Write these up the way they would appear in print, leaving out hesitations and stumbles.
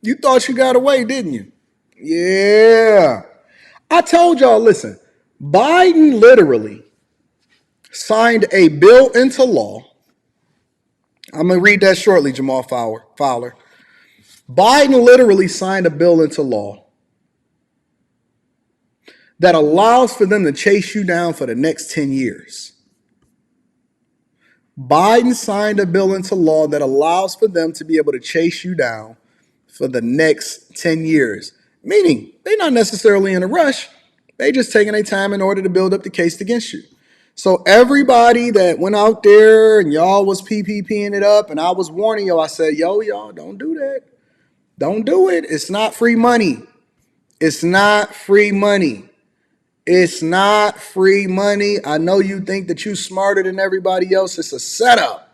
You thought you got away, didn't you? Yeah. I told y'all, listen, Biden literally signed a bill into law. I'm going to read that shortly, Jamal Fowler. Biden literally signed a bill into law that allows for them to chase you down for the next 10 years. Biden signed a bill into law that allows for them to be able to chase you down for the next 10 years. Meaning, they're not necessarily in a rush. They just taking their time in order to build up the case against you. So everybody that went out there and y'all was PPPing it up, and I was warning y'all, I said, y'all, don't do that. Don't do it. It's not free money. It's not free money. It's not free money. I know you think that you smarter than everybody else. It's a setup.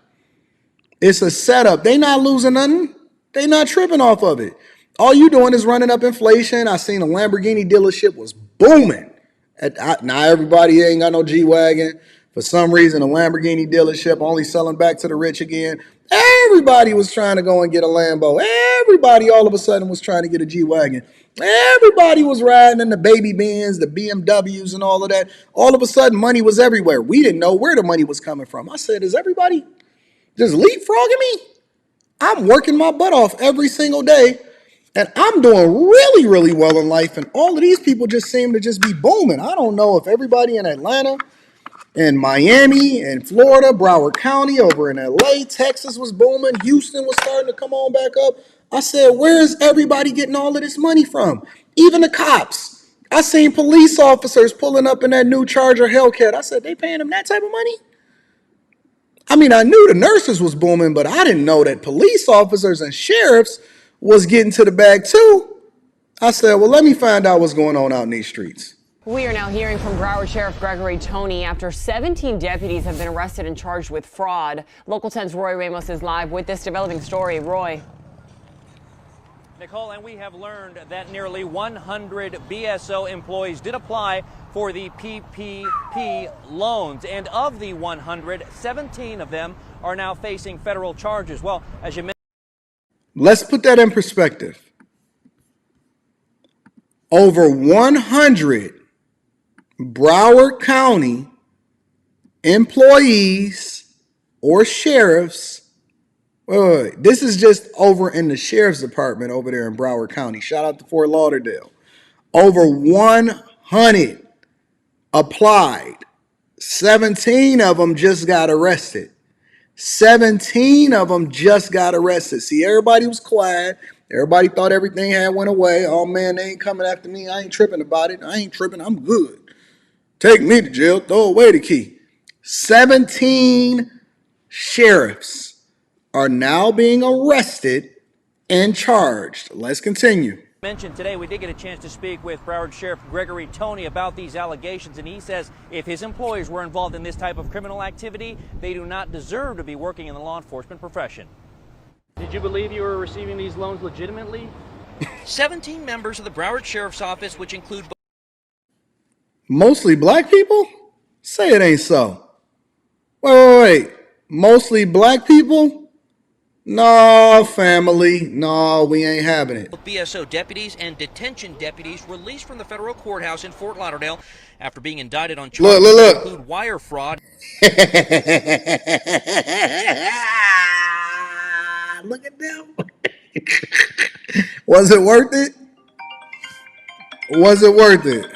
It's a setup. They not losing nothing. They not tripping off of it. All you doing is running up inflation. I seen a Lamborghini dealership was booming. Now everybody ain't got no G-Wagon. For some reason, a Lamborghini dealership only selling back to the rich again. Everybody was trying to go and get a Lambo. Everybody all of a sudden was trying to get a G-Wagon. Everybody was riding in the baby Benz, the BMWs and all of that. All of a sudden, money was everywhere. We didn't know where the money was coming from. I said, is everybody just leapfrogging me? I'm working my butt off every single day, and I'm doing really, really well in life, and all of these people just seem to just be booming. I don't know if everybody in Atlanta and Miami and Florida, Broward County, over in LA, Texas was booming. Houston was starting to come on back up. I said, where is everybody getting all of this money from? Even the cops. I seen police officers pulling up in that new Charger Hellcat. I said, they paying them that type of money? I mean, I knew the nurses was booming, but I didn't know that police officers and sheriffs was getting to the bag too. I said, well, let me find out what's going on out in these streets. We are now hearing from Broward Sheriff Gregory Toney after 17 deputies have been arrested and charged with fraud. Local 10's Roy Ramos is live with this developing story. Roy. Nicole, and we have learned that nearly 100 BSO employees did apply for the PPP loans. And of the 100, 17 of them are now facing federal charges. Well, as you mentioned, let's put that in perspective. Over 100 Broward County employees or sheriffs. Wait. This is just over in the sheriff's department over there in Broward County. Shout out to Fort Lauderdale. Over 100 applied. 17 of them just got arrested. 17 of them just got arrested. See, everybody was quiet. Everybody thought everything had went away. Oh, man, they ain't coming after me. I ain't tripping about it. I ain't tripping. I'm good. Take me to jail. Throw away the key. 17 sheriffs are now being arrested and charged. Let's continue. Mentioned today, we did get a chance to speak with Broward Sheriff Gregory Toney about these allegations, and he says if his employees were involved in this type of criminal activity, they do not deserve to be working in the law enforcement profession. Did you believe you were receiving these loans legitimately? 17 members of the Broward Sheriff's Office, which include mostly black people? Say it ain't so. Wait. Mostly black people? No, family. No, we ain't having it. BSO deputies and detention deputies released from the federal courthouse in Fort Lauderdale after being indicted on charges that include wire fraud. Look at them. Was it worth it? Was it worth it?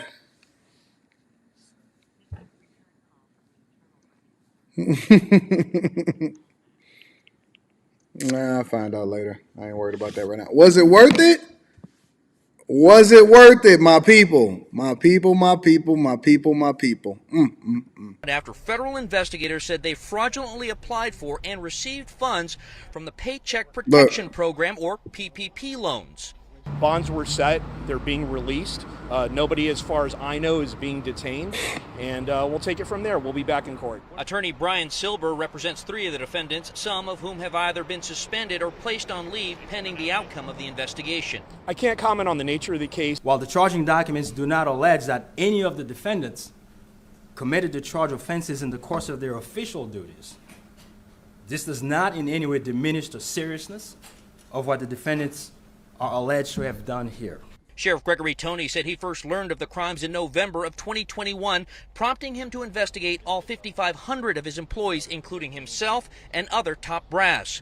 Nah, I'll find out later. I ain't worried about that right now. Was it worth it? Was it worth it, my people? My people, my people, my people, my people. After federal investigators said they fraudulently applied for and received funds from the Paycheck Protection Program, or PPP loans. Bonds were set. They're being released. Nobody, as far as I know, is being detained. And we'll take it from there. We'll be back in court. Attorney Brian Silber represents 3 of the defendants, some of whom have either been suspended or placed on leave pending the outcome of the investigation. I can't comment on the nature of the case. While the charging documents do not allege that any of the defendants committed the charged offenses in the course of their official duties, this does not in any way diminish the seriousness of what the defendants are alleged to have done here. Sheriff Gregory Toney said he first learned of the crimes in November of 2021, prompting him to investigate all 5,500 of his employees, including himself and other top brass.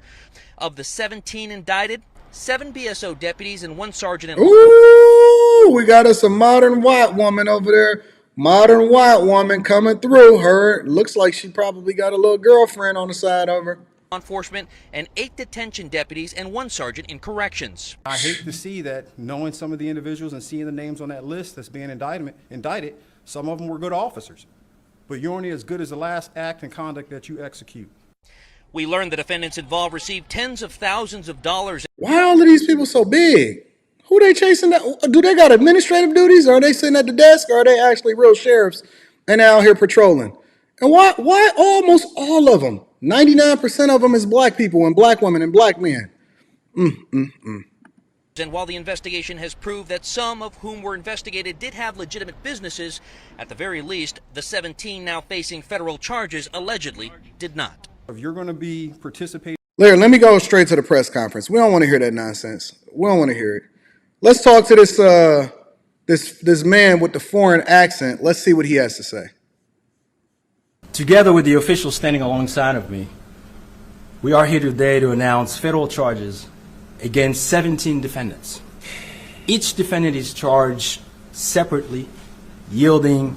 Of the 17 indicted, 7 BSO deputies and 1 sergeant. Ooh, we got us a modern white woman over there. Modern white woman coming through. Her looks like she probably got a little girlfriend on the side of her. Enforcement and 8 detention deputies and 1 sergeant in corrections. I hate to see that, knowing some of the individuals and seeing the names on that list that's being indicted, some of them were good officers, but you're only as good as the last act and conduct that you execute. We learned the defendants involved received tens of thousands of dollars. Why are all of these people so big? Who they chasing? Do they got administrative duties? Or are they sitting at the desk? Or are they actually real sheriffs and out here patrolling? And why almost all of them? 99% of them is black people and black women and black men. And while the investigation has proved that some of whom were investigated did have legitimate businesses, at the very least, the 17 now facing federal charges allegedly did not. If you're going to be participating... Larry, let me go straight to the press conference. We don't want to hear that nonsense. We don't want to hear it. Let's talk to this man with the foreign accent. Let's see what he has to say. Together with the officials standing alongside of me, we are here today to announce federal charges against 17 defendants. Each defendant is charged separately, yielding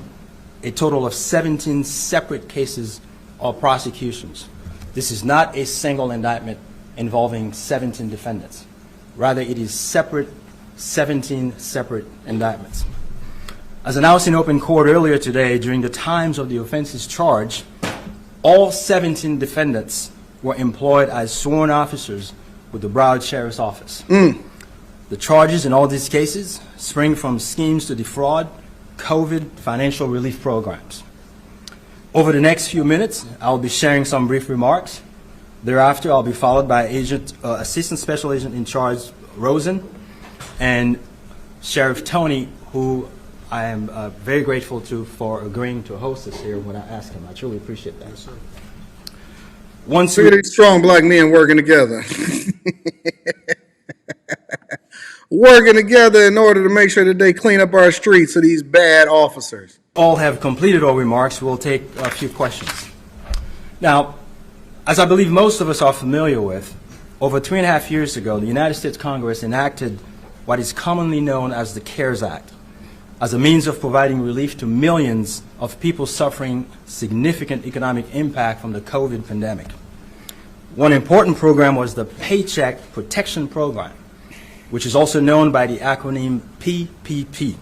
a total of 17 separate cases or prosecutions. This is not a single indictment involving 17 defendants. Rather, it is 17 separate indictments. As announced in open court earlier today, during the times of the offenses charged, all 17 defendants were employed as sworn officers with the Broward Sheriff's Office. The charges in all these cases spring from schemes to defraud COVID financial relief programs. Over the next few minutes, I'll be sharing some brief remarks. Thereafter, I'll be followed by Assistant Special Agent in Charge Rosen and Sheriff Toney, who I am very grateful to for agreeing to host us here when I asked him. I truly appreciate that. Yes, sir. Look at these strong black men working together. Working together in order to make sure that they clean up our streets of these bad officers. All have completed our remarks. We'll take a few questions. Now, as I believe most of us are familiar with, over 3.5 years ago, the United States Congress enacted what is commonly known as the CARES Act as a means of providing relief to millions of people suffering significant economic impact from the COVID pandemic. One important program was the Paycheck Protection Program, which is also known by the acronym PPP.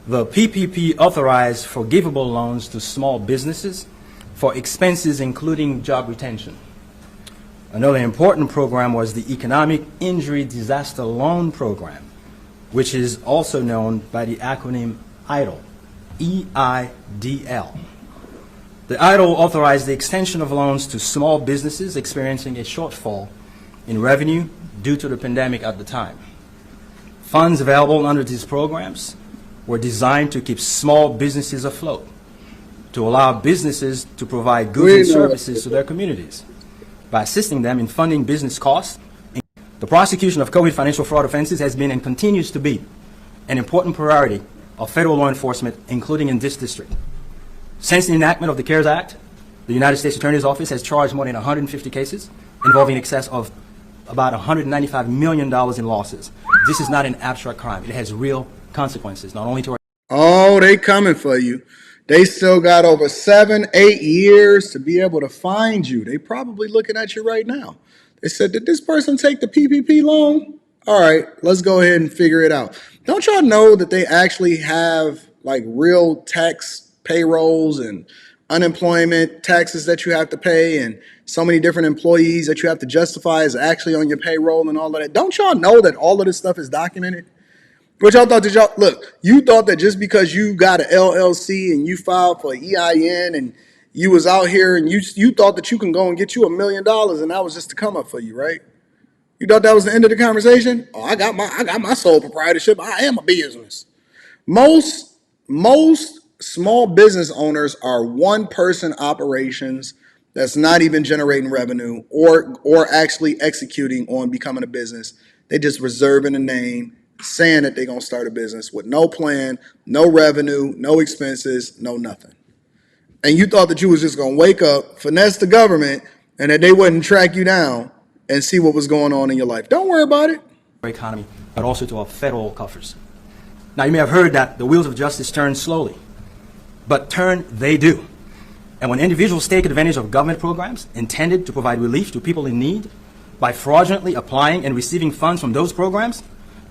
The PPP authorized forgivable loans to small businesses for expenses including job retention. Another important program was the Economic Injury Disaster Loan Program, which is also known by the acronym EIDL, E-I-D-L. The EIDL authorized the extension of loans to small businesses experiencing a shortfall in revenue due to the pandemic at the time. Funds available under these programs were designed to keep small businesses afloat, to allow businesses to provide goods and services to their communities by assisting them in funding business costs. The prosecution of COVID financial fraud offenses has been and continues to be an important priority of federal law enforcement, including in this district. Since the enactment of the CARES Act, the United States Attorney's Office has charged more than 150 cases involving in excess of about $195 million in losses. This is not an abstract crime. It has real consequences, not only to our... Oh, they coming for you. They still got over 7-8 years to be able to find you. They probably looking at you right now. They said, did this person take the PPP loan? All right, let's go ahead and figure it out. Don't y'all know that they actually have like real tax payrolls and unemployment taxes that you have to pay and so many different employees that you have to justify as actually on your payroll and all of that? Don't y'all know that all of this stuff is documented? But y'all thought that you thought that just because you got an LLC and you filed for EIN and you was out here and you thought that you can go and get you $1 million and that was just to come up for you, right? You thought that was the end of the conversation? Oh, I got my sole proprietorship. I am a business. Most small business owners are one-person operations that's not even generating revenue or actually executing on becoming a business. They just reserving a name, saying that they're going to start a business with no plan, no revenue, no expenses, no nothing. And you thought that you was just going to wake up, finesse the government, and that they wouldn't track you down and see what was going on in your life. Don't worry about it. Economy, but also to our federal coffers. Now, you may have heard that the wheels of justice turn slowly, but turn they do. And when individuals take advantage of government programs intended to provide relief to people in need by fraudulently applying and receiving funds from those programs,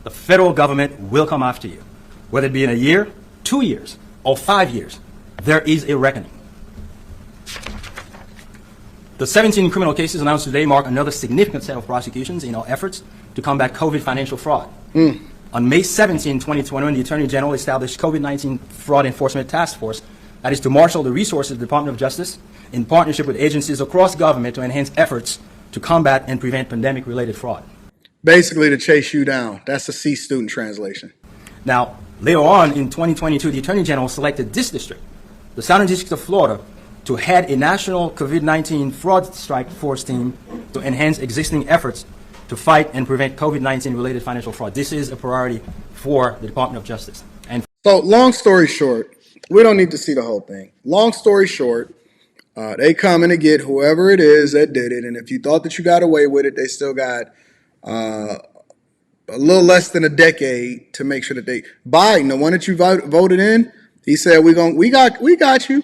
the federal government will come after you. Whether it be in a year, 2 years, or 5 years, there is a reckoning. The 17 criminal cases announced today mark another significant set of prosecutions in our efforts to combat COVID financial fraud. On May 17, 2021, the Attorney General established COVID-19 Fraud Enforcement Task Force that is to marshal the resources of the Department of Justice in partnership with agencies across government to enhance efforts to combat and prevent pandemic-related fraud. Basically to chase you down. That's the C student translation. Now, later on in 2022, the Attorney General selected this district, the Southern District of Florida, to head a national COVID-19 fraud strike force team to enhance existing efforts to fight and prevent COVID-19 related financial fraud. This is a priority for the Department of Justice. And so, long story short, we don't need to see the whole thing. Long story short, they coming to get whoever it is that did it. And if you thought that you got away with it, they still got a little less than a decade to make sure that they. Biden, the one that you voted in, he said we got you.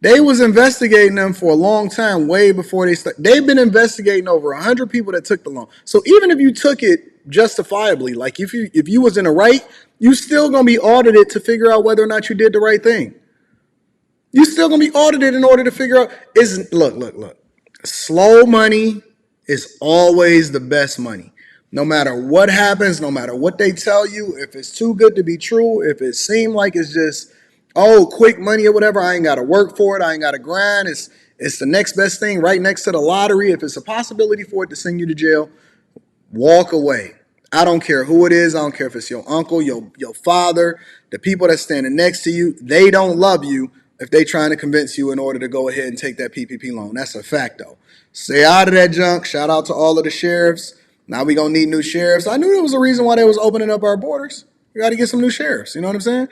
They was investigating them for a long time, way before they started. They've been investigating over 100 people that took the loan. So even if you took it justifiably, like if you was in the right, you still gonna be audited to figure out whether or not you did the right thing. You still gonna be audited in order to figure out. Look. Slow money is always the best money. No matter what happens, no matter what they tell you, if it's too good to be true, if it seems like it's just quick money or whatever, I ain't got to work for it, I ain't got to grind, it's the next best thing right next to the lottery. If it's a possibility for it to send you to jail, walk away. I don't care who it is. I don't care if it's your uncle, your father, the people that's standing next to you. They don't love you if they trying to convince you in order to go ahead and take that PPP loan. That's a fact, though. Stay out of that junk. Shout out to all of the sheriffs. Now we going to need new sheriffs. I knew there was a reason why they was opening up our borders. We got to get some new sheriffs. You know what I'm saying?